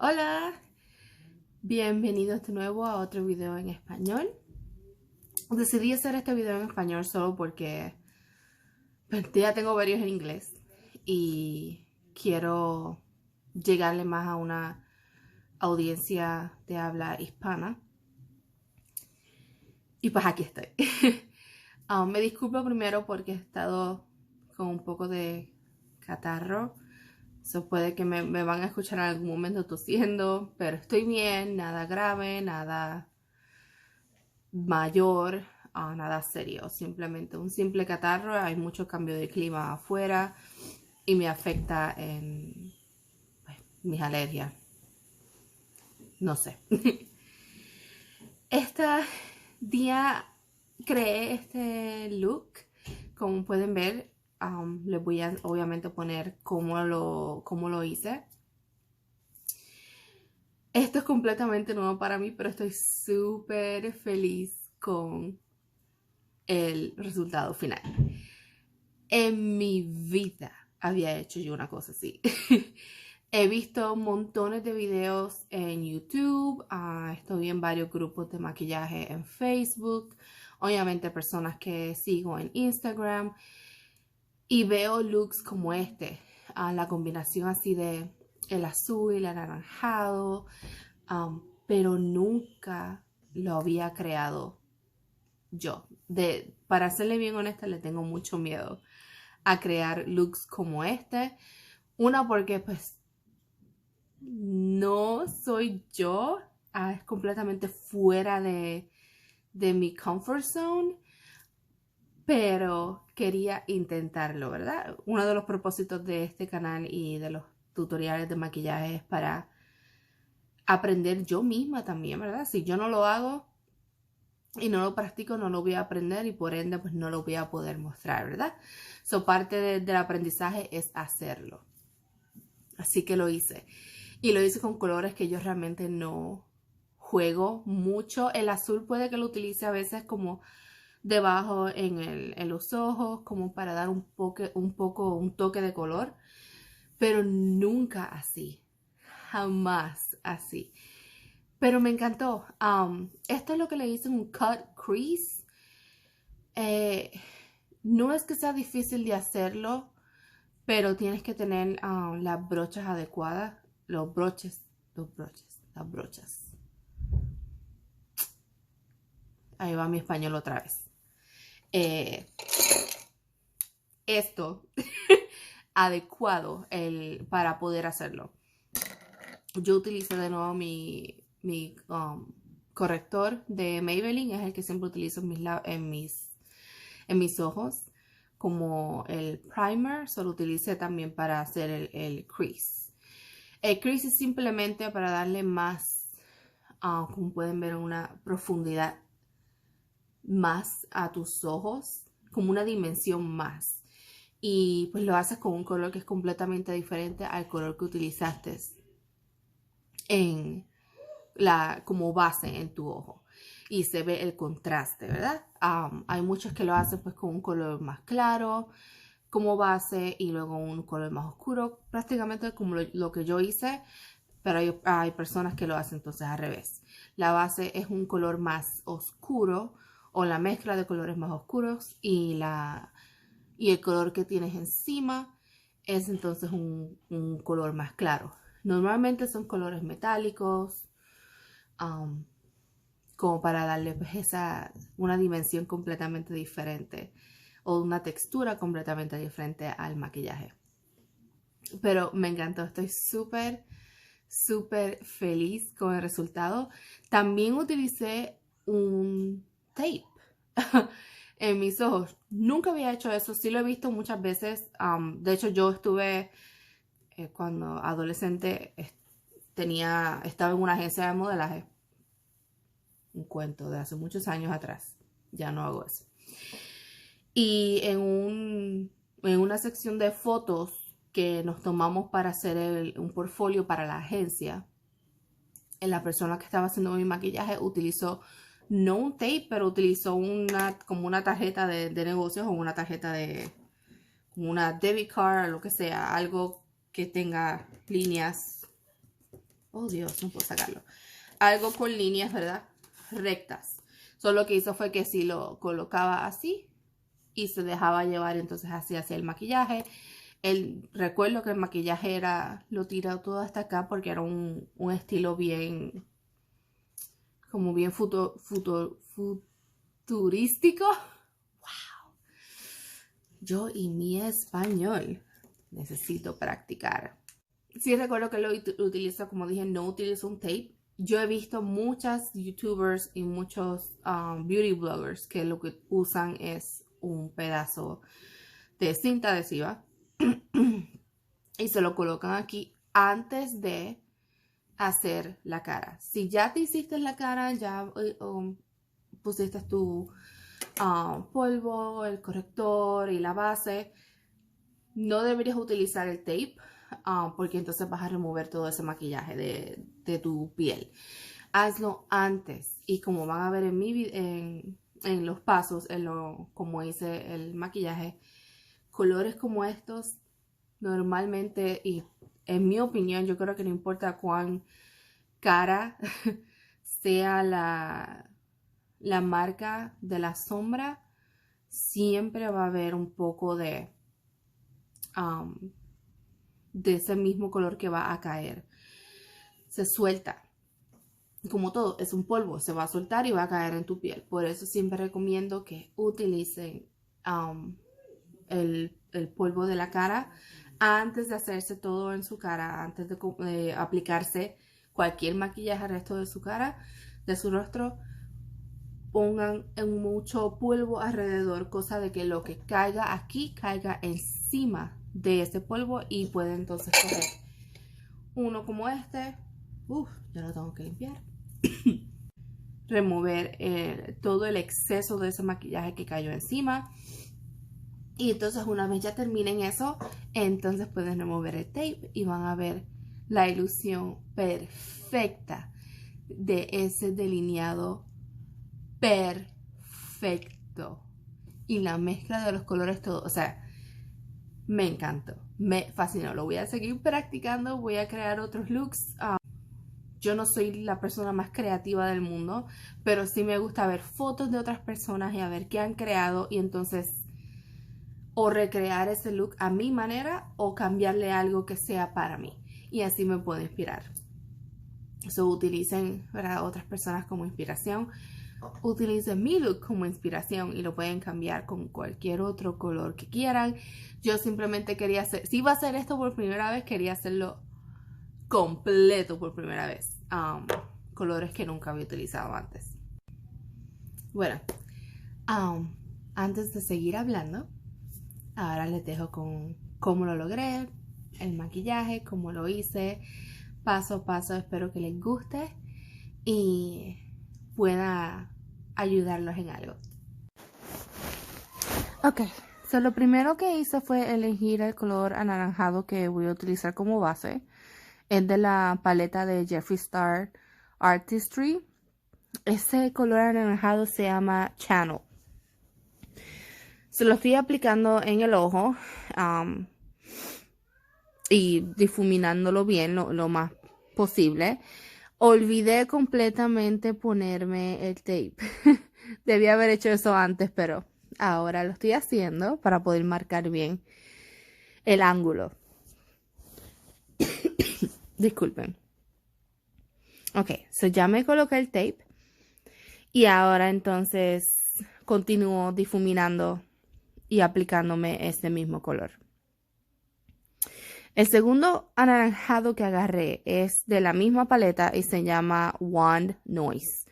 Hola, bienvenidos de nuevo a otro video en español. Decidí hacer este video en español solo porque ya tengo varios en inglés y quiero llegarle más a una audiencia de habla hispana. Y pues aquí estoy. Me disculpo primero porque he estado con un poco de catarro. So puede que me van a escuchar en algún momento tosiendo, pero estoy bien, nada grave, nada mayor, nada serio, simplemente un simple catarro. Hay mucho cambio de clima afuera y me afecta en mis alergias, no sé. Este día creé este look, como pueden ver. Les voy a obviamente poner cómo lo hice. Esto es completamente nuevo para mí, pero estoy súper feliz con el resultado final. En mi vida había hecho yo una cosa así. He visto montones de videos en YouTube, estoy en varios grupos de maquillaje en Facebook, obviamente personas que sigo en Instagram y veo looks como este, la combinación así de el azul y el anaranjado, pero nunca lo había creado yo. Para serle bien honesta, le tengo mucho miedo a crear looks como este. Una, porque pues no soy yo, es completamente fuera de mi comfort zone, pero quería intentarlo, ¿verdad? Uno de los propósitos de este canal y de los tutoriales de maquillaje es para aprender yo misma también, ¿verdad? Si yo no lo hago y no lo practico, no lo voy a aprender y por ende pues no lo voy a poder mostrar, ¿verdad? So parte del aprendizaje es hacerlo. Así que lo hice. Y lo hice con colores que yo realmente no juego mucho. El azul puede que lo utilice a veces como debajo en los ojos, como para dar un toque de color. Pero nunca así. Jamás así. Pero me encantó. Esto es lo que le dicen un cut crease. Eh, no es que sea difícil de hacerlo, pero tienes que tener las brochas adecuadas. Las brochas. Ahí va mi español otra vez. Esto adecuado para poder hacerlo. Yo utilicé de nuevo mi corrector de Maybelline, es el que siempre utilizo en mis ojos. Como el primer, solo utilicé también para hacer el crease. El crease es simplemente para darle más, como pueden ver, una profundidad más a tus ojos, como una dimensión más. Y pues lo haces con un color que es completamente diferente al color que utilizaste como base en tu ojo. Y se ve el contraste, ¿verdad? Hay muchos que lo hacen pues con un color más claro como base y luego un color más oscuro, prácticamente como lo que yo hice, pero hay personas que lo hacen entonces al revés. La base es un color más oscuro o la mezcla de colores más oscuros y el color que tienes encima es entonces un color más claro. Normalmente son colores metálicos, como para darle pues una dimensión completamente diferente o una textura completamente diferente al maquillaje. Pero me encantó, estoy súper feliz con el resultado. También utilicé un tape en mis ojos. Nunca había hecho eso, sí lo he visto muchas veces. De hecho, yo estuve cuando adolescente, estaba en una agencia de modelaje. Un cuento de hace muchos años atrás. Ya no hago eso. Y en una sección de fotos que nos tomamos para hacer un portfolio para la agencia, la persona que estaba haciendo mi maquillaje utilizó no un tape, pero utilizó como una tarjeta de negocios o una tarjeta como una debit card, lo que sea, algo que tenga líneas. Oh Dios, no puedo sacarlo. Algo con líneas, ¿verdad? Rectas. Solo lo que hizo fue que si lo colocaba así y se dejaba llevar, entonces así hacía el maquillaje. Recuerdo que el maquillaje era, lo tirado todo hasta acá porque era un estilo bien, como bien futurístico. Wow. Yo y mi español necesito practicar. Sí recuerdo que lo utilizo, como dije, no utilizo un tape. Yo he visto muchas youtubers y muchos beauty bloggers que lo que usan es un pedazo de cinta adhesiva y se lo colocan aquí antes de hacer la cara. Si ya te hiciste la cara, ya pusiste tu polvo, el corrector y la base, no deberías utilizar el tape porque entonces vas a remover todo ese maquillaje de tu piel. Hazlo antes y como van a ver en mi en los pasos, como hice el maquillaje, colores como estos normalmente, y en mi opinión, yo creo que no importa cuán cara sea la marca de la sombra, siempre va a haber un poco de ese mismo color que va a caer. Se suelta. Como todo, es un polvo, se va a soltar y va a caer en tu piel. Por eso siempre recomiendo que utilicen el polvo de la cara antes de hacerse todo en su cara, antes de aplicarse cualquier maquillaje al resto de su cara, de su rostro. Pongan mucho polvo alrededor, cosa de que lo que caiga aquí caiga encima de ese polvo y pueden entonces coger uno como este. Ya lo tengo que limpiar. Remover todo el exceso de ese maquillaje que cayó encima. Y entonces una vez ya terminen eso, entonces pueden remover el tape y van a ver la ilusión perfecta de ese delineado perfecto. Y la mezcla de los colores, todo, o sea, me encantó, me fascinó. Lo voy a seguir practicando, voy a crear otros looks. Yo no soy la persona más creativa del mundo, pero sí me gusta ver fotos de otras personas y a ver qué han creado y entonces o recrear ese look a mi manera o cambiarle algo que sea para mí y así me puedo inspirar. Utilicen, ¿verdad?, otras personas como inspiración. Utilicen mi look como inspiración y lo pueden cambiar con cualquier otro color que quieran. Yo simplemente quería hacer, si iba a hacer esto por primera vez, quería hacerlo completo por primera vez. Colores que nunca había utilizado antes. Bueno, antes de seguir hablando, ahora les dejo con cómo lo logré, el maquillaje, cómo lo hice, paso a paso. Espero que les guste y pueda ayudarlos en algo. Ok, so lo primero que hice fue elegir el color anaranjado que voy a utilizar como base. Es de la paleta de Jeffree Star Artistry. Ese color anaranjado se llama Channel. Se lo estoy aplicando en el ojo y difuminándolo bien lo más posible. Olvidé completamente ponerme el tape. Debí haber hecho eso antes, pero ahora lo estoy haciendo para poder marcar bien el ángulo. Disculpen. Ok, so ya me coloqué el tape y ahora entonces continúo difuminando y aplicándome este mismo color. El segundo anaranjado que agarré es de la misma paleta y se llama Wand Noise.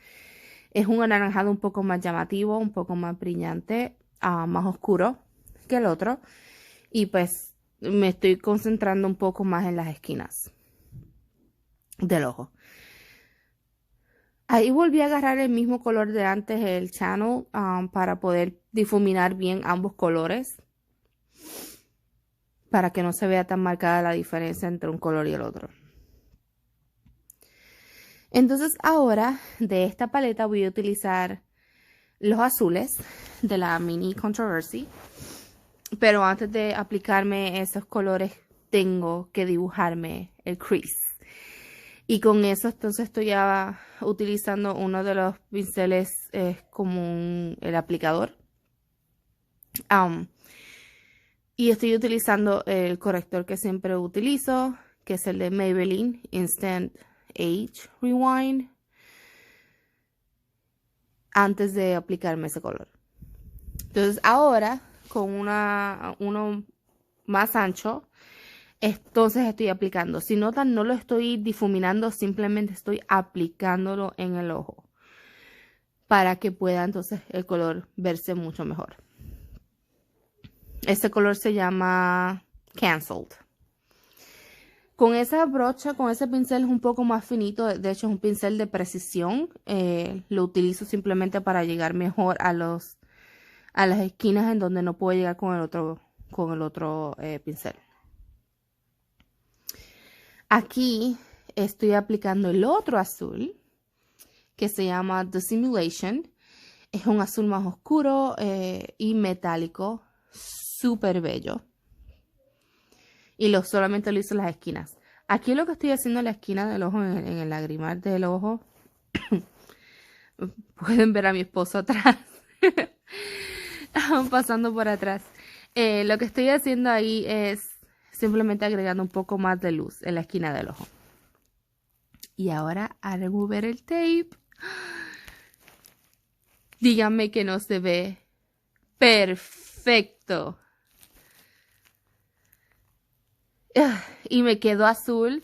Es un anaranjado un poco más llamativo, un poco más brillante, más oscuro que el otro. Y pues me estoy concentrando un poco más en las esquinas del ojo. Ahí volví a agarrar el mismo color de antes, el Channel, para poder difuminar bien ambos colores. Para que no se vea tan marcada la diferencia entre un color y el otro. Entonces ahora de esta paleta voy a utilizar los azules de la Mini Controversy. Pero antes de aplicarme esos colores tengo que dibujarme el crease. Y con eso entonces estoy ya utilizando uno de los pinceles como el aplicador. Y estoy utilizando el corrector que siempre utilizo, que es el de Maybelline Instant Age Rewind, antes de aplicarme ese color. Entonces ahora, con uno más ancho, entonces estoy aplicando. Si notan, no lo estoy difuminando, simplemente estoy aplicándolo en el ojo para que pueda entonces el color verse mucho mejor. Este color se llama Cancelled. Con esa brocha, con ese pincel es un poco más finito, de hecho es un pincel de precisión. Lo utilizo simplemente para llegar mejor a las esquinas en donde no puedo llegar con el otro pincel. Aquí estoy aplicando el otro azul, que se llama The Simulation. Es un azul más oscuro y metálico, súper bello. Y solamente lo hice en las esquinas. Aquí lo que estoy haciendo en la esquina del ojo, en el lagrimal del ojo. Pueden ver a mi esposo atrás. Pasando por atrás. Lo que estoy haciendo ahí es simplemente agregando un poco más de luz en la esquina del ojo. Y ahora a remover el tape. Díganme que no se ve perfecto. Y me quedó azul.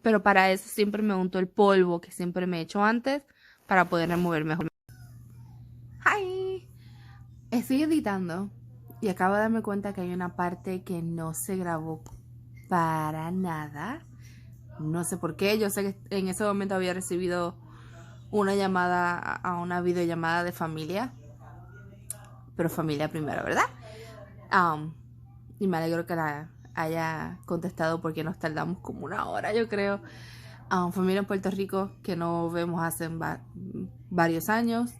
Pero para eso siempre me unto el polvo que siempre me he hecho antes para poder remover mejor. ¡Hi! Estoy editando y acabo de darme cuenta que hay una parte que no se grabó para nada. No sé por qué. Yo sé que en ese momento había recibido una llamada a una videollamada de familia. Pero familia primero, ¿verdad? Y me alegro que la haya contestado porque nos tardamos como 1 hora, yo creo. Familia en Puerto Rico que no vemos hace varios años.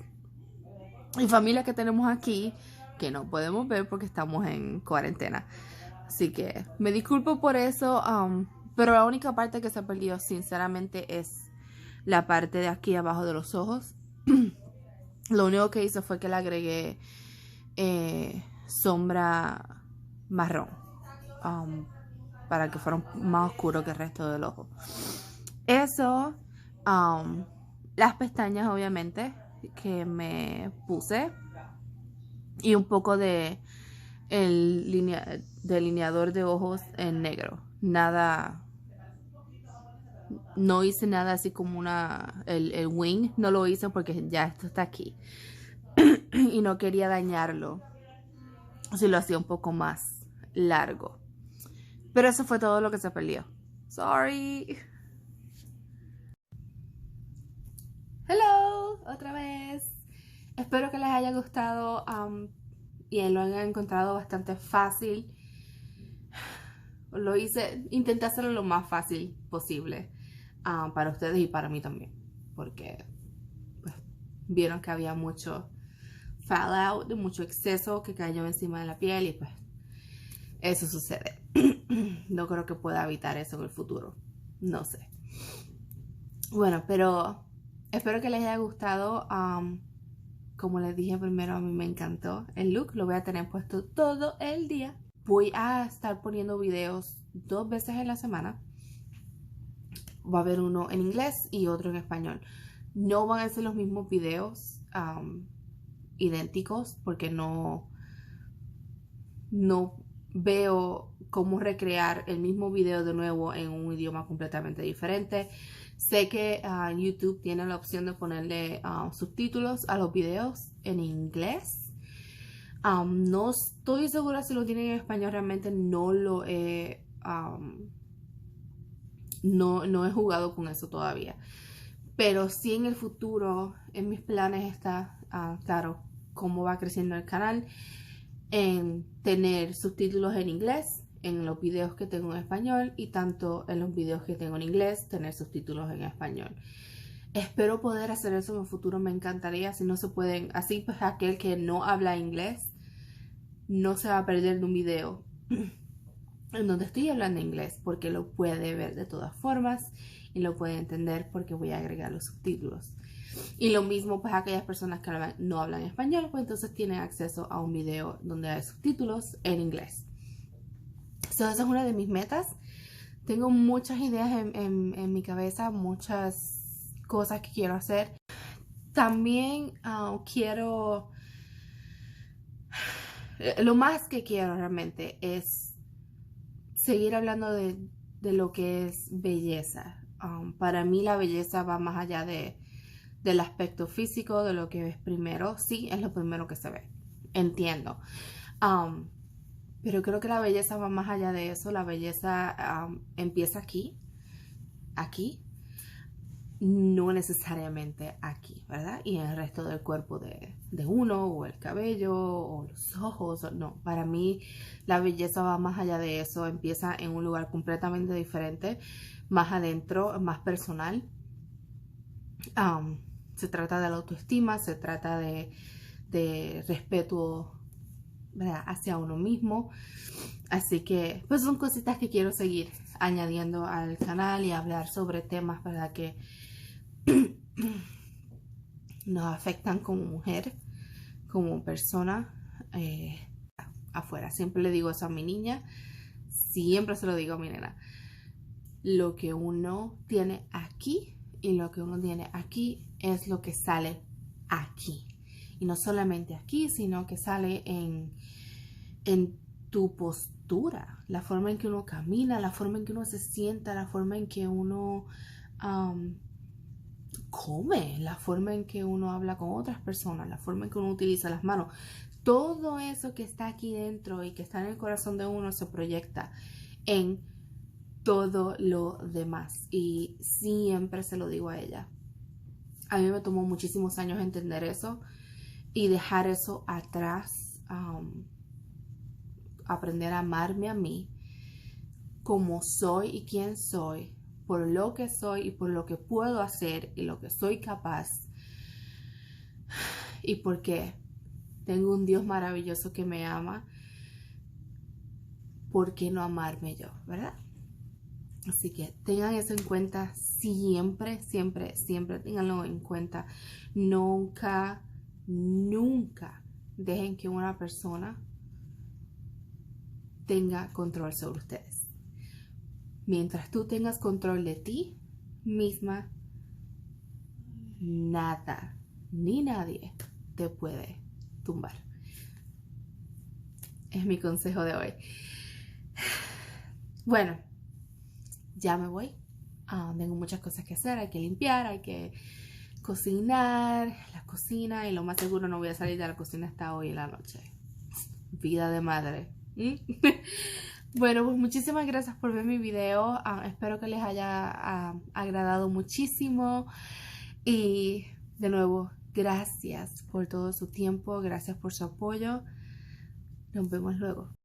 Y familia que tenemos aquí que no podemos ver porque estamos en cuarentena. Así que me disculpo por eso. Pero la única parte que se perdió sinceramente es la parte de aquí abajo de los ojos. Lo único que hice fue que le agregué sombra marrón para que fuera más oscuro que el resto del ojo. Eso, las pestañas obviamente que me puse y un poco de delineador de ojos en negro. Nada, no hice nada así como el wing, no lo hice porque ya esto está aquí y no quería dañarlo si lo hacía un poco más largo. Pero eso fue todo lo que se perdió. Sorry. Hello, otra vez. Espero que les haya gustado y lo hayan encontrado bastante fácil. Intenté hacerlo lo más fácil posible para ustedes y para mí también. Porque pues, vieron que había mucho fallout, mucho exceso que cayó encima de la piel y pues eso sucede. No creo que pueda evitar eso en el futuro. No sé. Bueno, pero espero que les haya gustado. Como les dije primero, a mí me encantó el look. Lo voy a tener puesto todo el día. Voy a estar poniendo videos 2 veces en la semana. Va a haber uno en inglés y otro en español. No van a ser los mismos videos idénticos porque no veo cómo recrear el mismo video de nuevo en un idioma completamente diferente. Sé que YouTube tiene la opción de ponerle subtítulos a los videos en inglés. No estoy segura si lo tienen en español, realmente no lo he no he jugado con eso todavía. Pero sí en el futuro, en mis planes está, claro, cómo va creciendo el canal, en tener subtítulos en inglés en los videos que tengo en español y tanto en los videos que tengo en inglés tener subtítulos en español. Espero poder hacer eso en el futuro, me encantaría. Si no se pueden, así pues aquel que no habla inglés no se va a perder de un video en donde estoy hablando inglés, porque lo puede ver de todas formas y lo puede entender porque voy a agregar los subtítulos. Y lo mismo pues aquellas personas que no hablan español, pues entonces tienen acceso a un video donde hay subtítulos en inglés. Esa es una de mis metas. Tengo muchas ideas en mi cabeza, muchas cosas que quiero hacer. También quiero, lo más que quiero realmente es seguir hablando de lo que es belleza. Para mí la belleza va más allá del aspecto físico, de lo que ves primero. Sí, es lo primero que se ve. Entiendo. Pero creo que la belleza va más allá de eso. La belleza empieza aquí, no necesariamente aquí, ¿verdad? Y en el resto del cuerpo de uno, o el cabello, o los ojos, no. Para mí la belleza va más allá de eso. Empieza en un lugar completamente diferente, más adentro, más personal. Se trata de la autoestima, se trata de respeto, ¿verdad?, hacia uno mismo. Así que pues son cositas que quiero seguir añadiendo al canal y hablar sobre temas, ¿verdad?, que nos afectan como mujer, como persona afuera. Siempre le digo eso a mi niña, siempre se lo digo a mi nena. Lo que uno tiene aquí y lo que uno tiene aquí es lo que sale aquí. Y no solamente aquí, sino que sale en tu postura, la forma en que uno camina, la forma en que uno se sienta, la forma en que uno come, la forma en que uno habla con otras personas, la forma en que uno utiliza las manos. Todo eso que está aquí dentro y que está en el corazón de uno se proyecta en todo lo demás. Y siempre se lo digo a ella. A mí me tomó muchísimos años entender eso y dejar eso atrás. Aprender a amarme a mí como soy y quién soy, por lo que soy y por lo que puedo hacer y lo que soy capaz, y porque tengo un Dios maravilloso que me ama. ¿Por qué no amarme yo, verdad? Así que tengan eso en cuenta siempre, siempre, siempre tenganlo en cuenta. Nunca, nunca dejen que una persona tenga control sobre ustedes. Mientras tú tengas control de ti misma, nada ni nadie te puede tumbar. Es mi consejo de hoy. Bueno, ya me voy. Tengo muchas cosas que hacer. Hay que limpiar, hay que cocinar, la cocina, y lo más seguro no voy a salir de la cocina hasta hoy en la noche. Vida de madre. Bueno, pues muchísimas gracias por ver mi video. Espero que les haya agradado muchísimo. Y de nuevo, gracias por todo su tiempo. Gracias por su apoyo. Nos vemos luego.